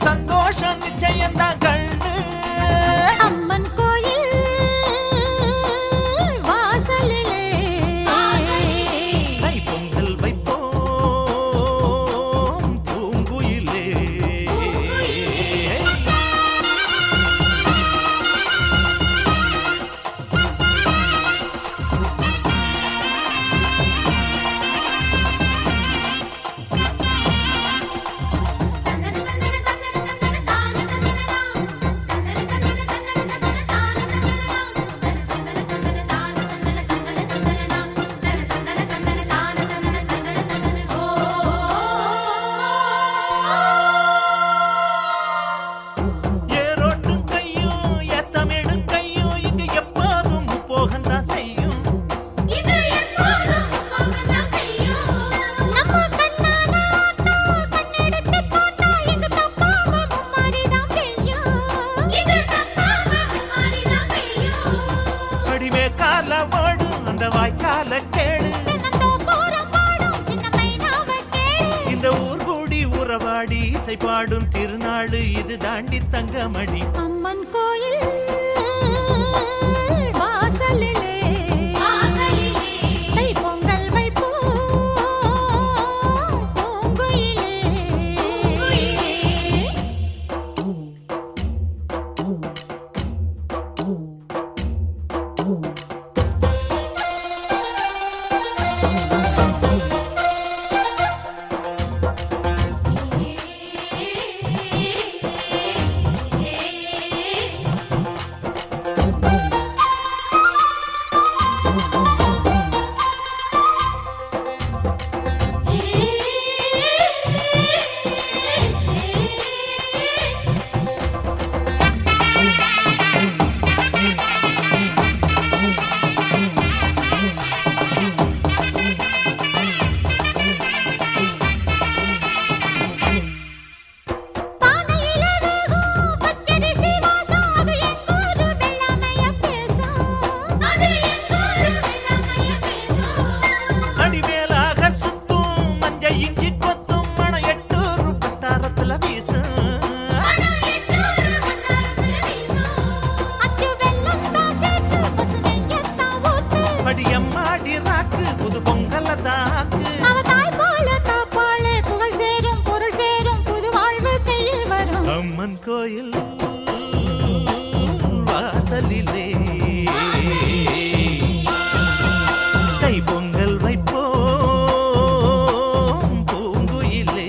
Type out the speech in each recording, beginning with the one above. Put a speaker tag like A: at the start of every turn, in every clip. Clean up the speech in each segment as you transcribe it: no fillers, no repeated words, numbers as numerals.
A: சந்தோஷம் நிச்சயம்தான் கண்ணு.
B: அம்மன் கோயில் வாசலிலே
A: தை பொங்கல் வைப்போம் பூங்குயிலே. இந்த ஊர் கூடி உறவாடி இசை பாடும் திருநாடு இது தாண்டி தங்கமணி.
B: அம்மன் கோயில் வாசலிலே தை பொங்கல் வைப்போம் பூங்குயிலே.
A: புது பொங்கல் தாக்கு
B: புகழ் சேரும் பொருள் சேரும் புது வாழ்வு கையில் வரும்.
A: அம்மன் கோயில் வாசலிலே தை பொங்கல் வைப்போம் பூங்குயிலே.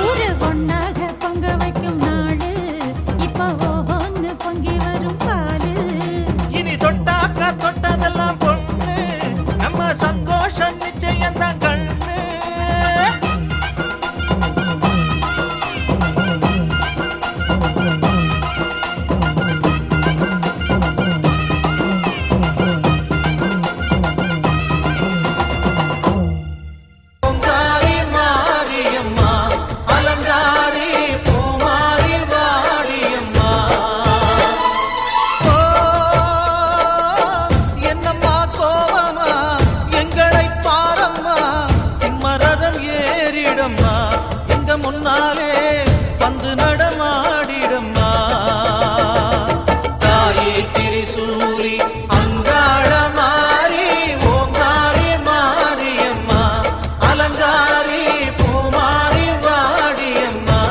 B: ஊரு ஒன்னாக பொங்க வைக்கும் நாடு இப்போ ஒன்னு பொங்கி வரும் பாலு.
A: இனி தொட்டாக்கா தொட்டதெல்லாம் பொண்ணு நம்ம சந்தோஷம் நிச்சயம்தான் கண்ணு. முன்னாலே வந்து நடமாடிடம்மா தாயே திரிசூலி அங்காள மாறி ஓங்காரி மாரியம்மா அலங்காரி பூமாரி வாடியம்மா.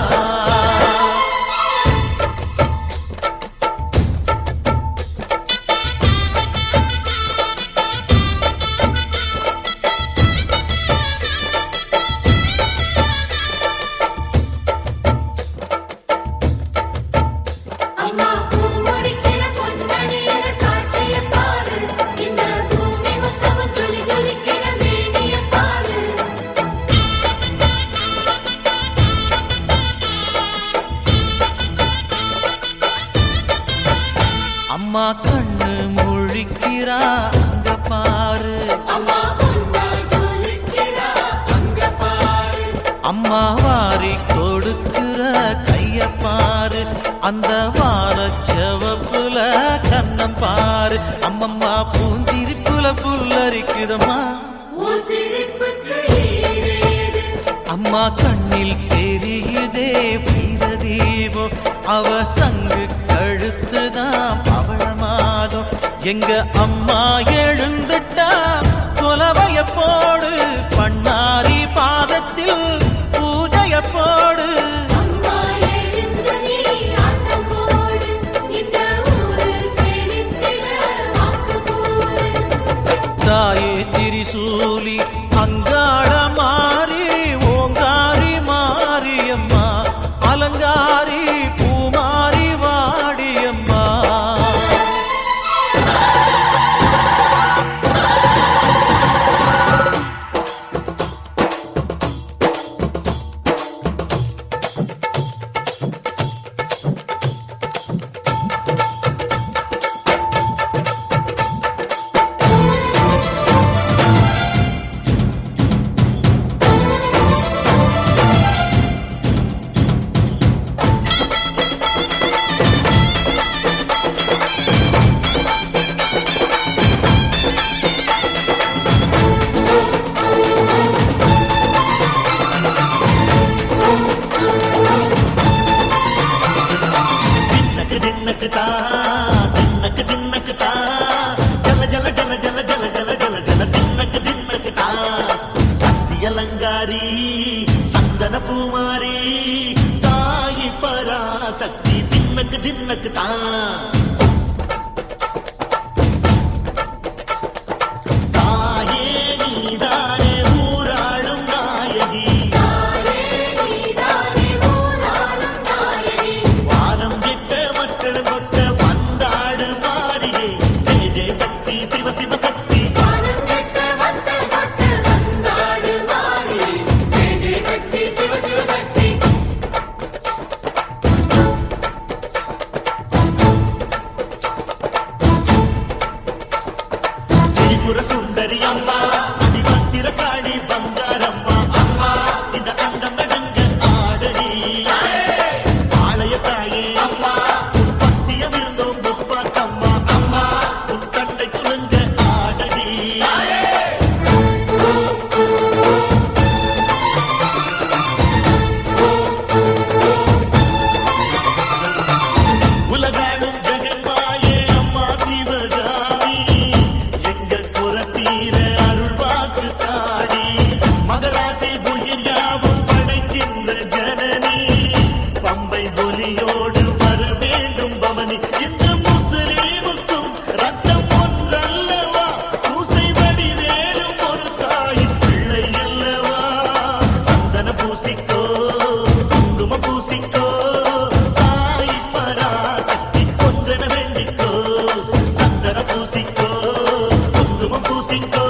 A: அம்மா கண்ணு முழிக்கிறா அங்க பாரு, அம்மா வாரி கொடுக்கிற கைய பாரு, அந்த வானச்சவப்புல கண்ணம் பாரு, அம்மம்மா பூஞ்சிரிப்புல புல்லரிக்குதம்மா. அம்மா கண்ணில் தெரியுதே வீரதீபம், அவ சங்கு கழுத்துதான் பவளமாதம். எங்க அம்மா எழுந்துட்டா கொலவைய போடு, பண்ணாரி பாதத்தில் பூஜைய போடு. தாயே திரிசூலி அங்காள மாறி ஓங்காரி மாரியம்மா, அலங்காரி பூமாரி வாடியம்மா. அலங்காரி சந்தன பூமாரி தாயி பராசக்தி தின்னக்கு தின்னக்கு தான். சுந்தரி அம்மா அதிபத்திர காளி பங்காரம்மா, அம்மா இந்த அண்டம் நடுங்க ஆடடி ஆலய தாயே. அம்மா உன் பத்தியம் இருந்தோம் முப்பாத்தம்மா, அம்மா உன் தண்டை குலுங்க ஆடடி. உலகாடும் ஜெகன்மாயே அம்மா சிவகாமி, மகராசி புயல் யாவும் படைக்கின்ற ஜனனி, பம்பை ஒலியோடு வர வேண்டும் பவனி. இந்த முஸ்லீமுக்கும் ரத்தம் ஒன்றல்லவா, சூசை வடிவேலும் ஒரு தாயின் பிள்ளை அல்லவா. சந்தன பூசிக்கோ குங்கும பூசிக்கோ, தாய் பராசக்தி ஒன்றென வேண்டிக்கோ. சந்தன பூசிக்கோ குங்கும பூசிக்கோ,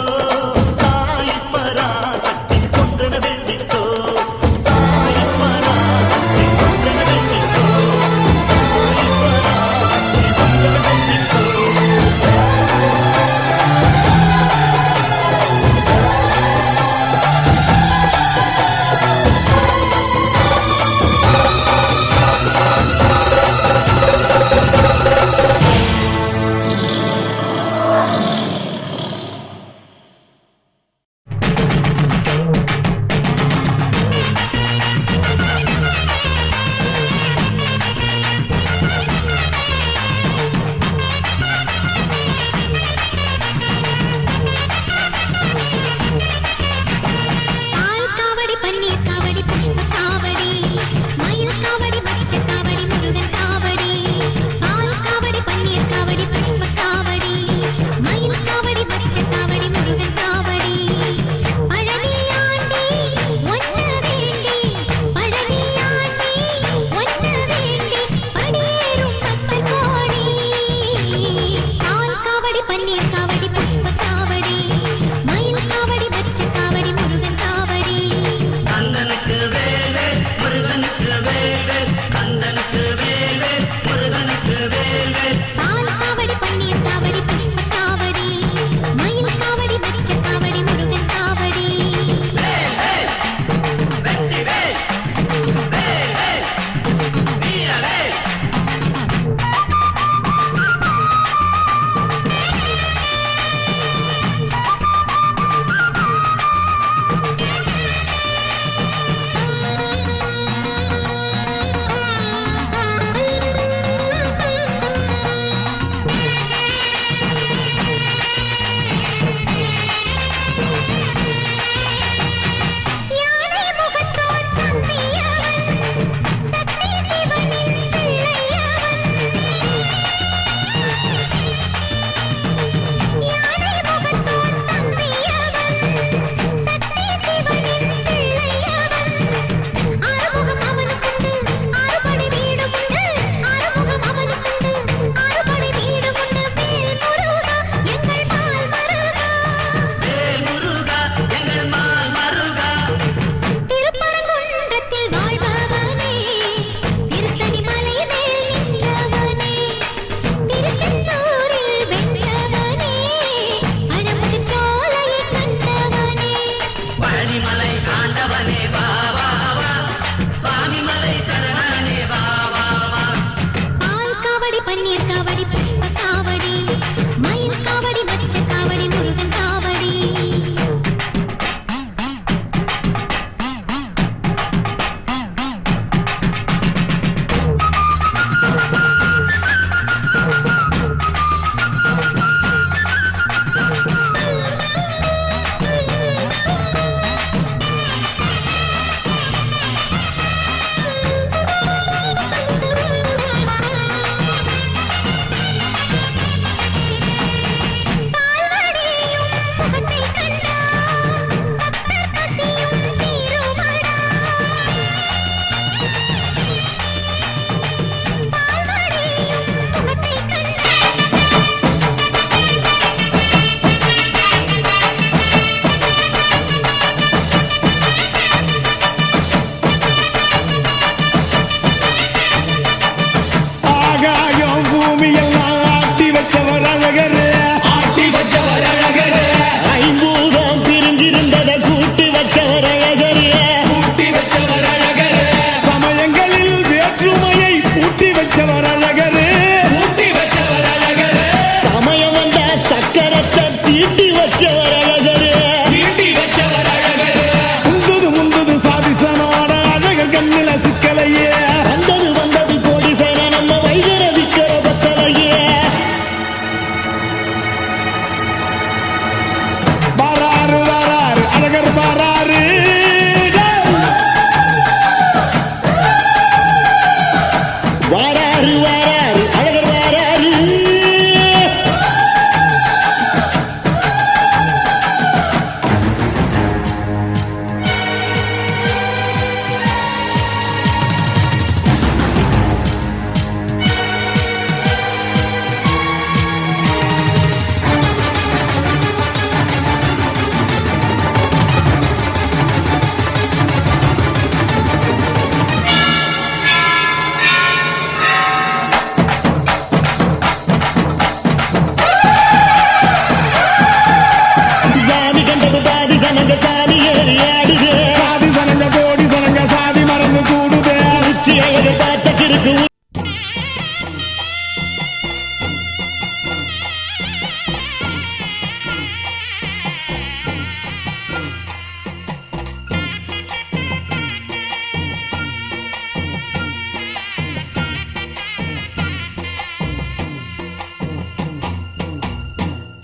C: சனங்க சாதி ஏறி ஆடுது
D: சாதி சனங்க கோடி சனங்க சாதி மறந்து கூடுதே
C: உச்சி அழகு பார்த்த கிறுக்கு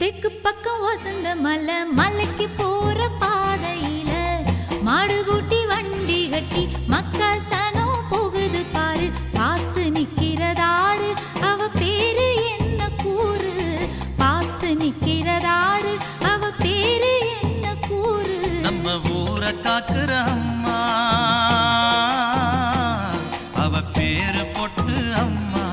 E: தெற்கு பக்கம் வசந்த மலை மலைக்கு போற பாதையில மாடு கூட்டி வண்டி கட்டி மக்கள் சனம் போகுது பாரு பார்த்து நிக்கிறதாரு அவ பேரு என்ன கூறு பார்த்து நிக்கிறதாரு அவ பேரு என்ன கூறு
A: நம்ம ஊரை காக்குற அம்மா அவ பேரு பொட்டு அம்மா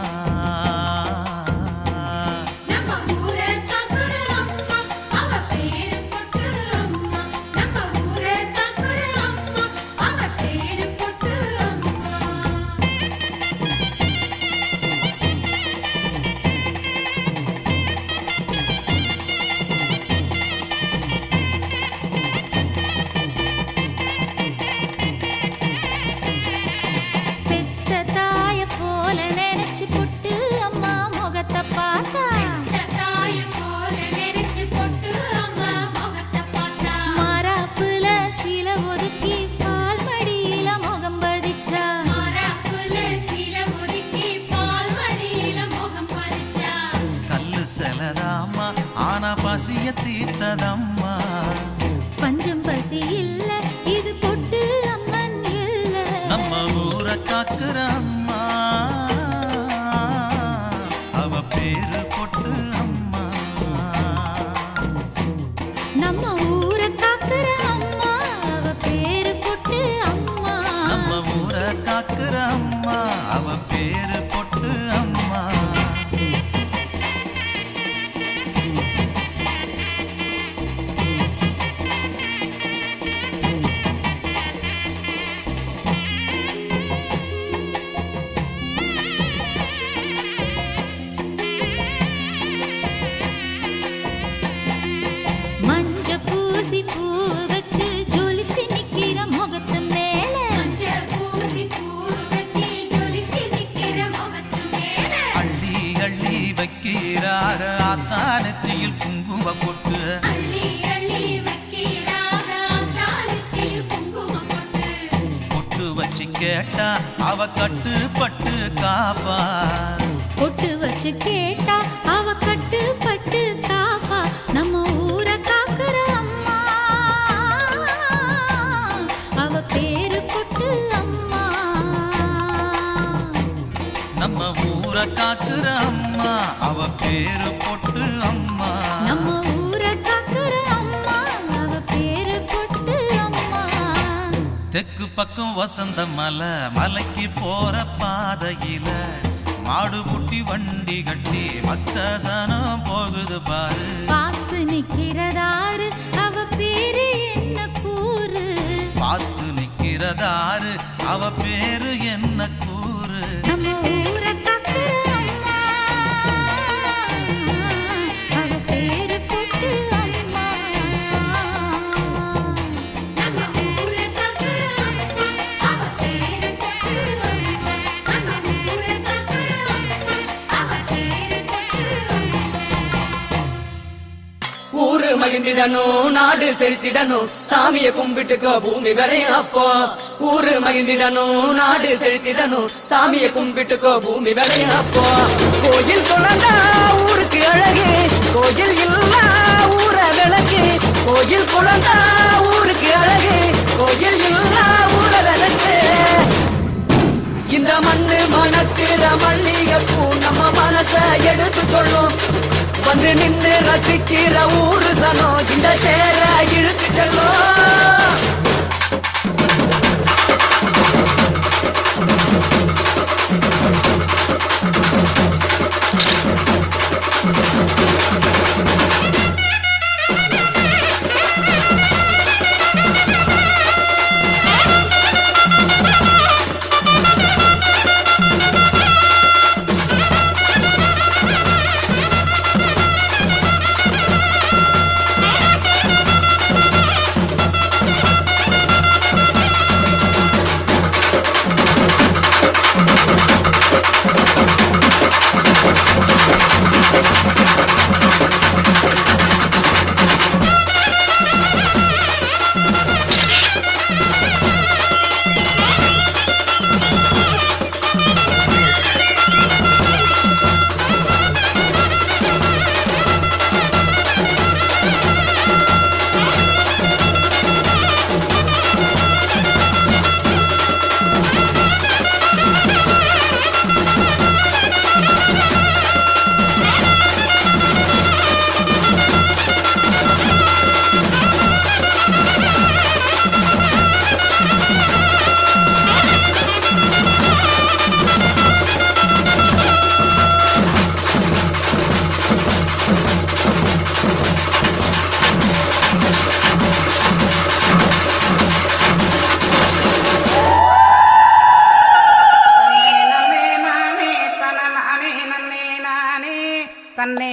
A: செலதாம்மா ஆனா பசிய தீர்த்ததம்மா
E: பஞ்சம் பசி இல்ல இது பொட்டு அம்மன் இல்ல
A: நம்ம ஊரை காக்குற அம்மா அவ பேரு பொட்டு அம்மா
E: நம்ம ஊரை காக்குற அம்மா அவ பேரு பொட்டு அம்மா
A: நம்ம ஊரை காக்குற அம்மா அவ பேரு பொட்டு அம்மா
E: பூசி பூ வச்சு ஜொலிச்சு நிக்கிற முகத்து மேல பூசி பூ வச்சு ஜொலிச்சு நிக்கிற முகத்து மேல
A: அள்ளி அள்ளி வைக்கிறாக ஆத்தானத்தில் குங்கும கொட்டு
E: அள்ளி அள்ளி வைக்கிறாக ஆத்தானத்தில் குங்கும கொட்டு
A: பொட்டு வச்சு கேட்டா அவ கட்டுப்பட்டு காப்பா
E: பொட்டு வச்சு கேட்டா அவ கட்டுப்பட்டு காப்பா நம்ம ஊரை காக்குற அம்மா அவ பேரு பொட்டு அம்மா
A: நம்ம ஊரை காக்குற அம்மா அவ பேரு பொட்டு அம்மா
E: நம்ம ஊரை காக்குற அம்மா அவ பேரு பொட்டு அம்மா
A: தெற்கு பக்கம் வசந்த மலை மலைக்கு போற பாதையில மாடு பூட்டி வண்டி கட்டி மக்கசனம் போகுது பாரு
E: பார்த்து நிக்கிறதாரு அவ பேரு என்ன கூறு
A: பார்த்து நிக்கிறதாரு அவ பேரு என்ன கூறு
E: நம்ம ஊரை காக்குற அம்மா அவ பேரு பொட்டு அம்மா நம்ம ஊரை காக்குற அம்மா அவ பேரு பொட்டு அம்மா நம்ம ஊரை காக்குற அம்மா அவ பேரு பொட்டு
F: ஊரு மகிழ்ந்திடணும் நாடு செலுத்திடணும் சாமிய கும்பிட்டுக்கோ பூமி விளையும் அப்போ ஊரு மகிழ்ந்திடணும் நாடு செலுத்திடணும் சாமிய கும்பிட்டுக்கோ பூமி விளையும் அப்போ கோயில் குழந்தா ஊருக்கு அழகு கோயில் இல்லா ஊர விளக்கு கோயில் குழந்தா ஊருக்கு அழகு கோயில் இல்லா ஊர விளக்கு இந்த மண்ணு மணக்கிற மல்லிகைப்பூ நம்ம மனச எடுத்து சொல்லும் வந்து நின்று ரசிக்கிற ஊரு சனம் இந்த சேர இழுத்து செல்லும்
G: தன்னே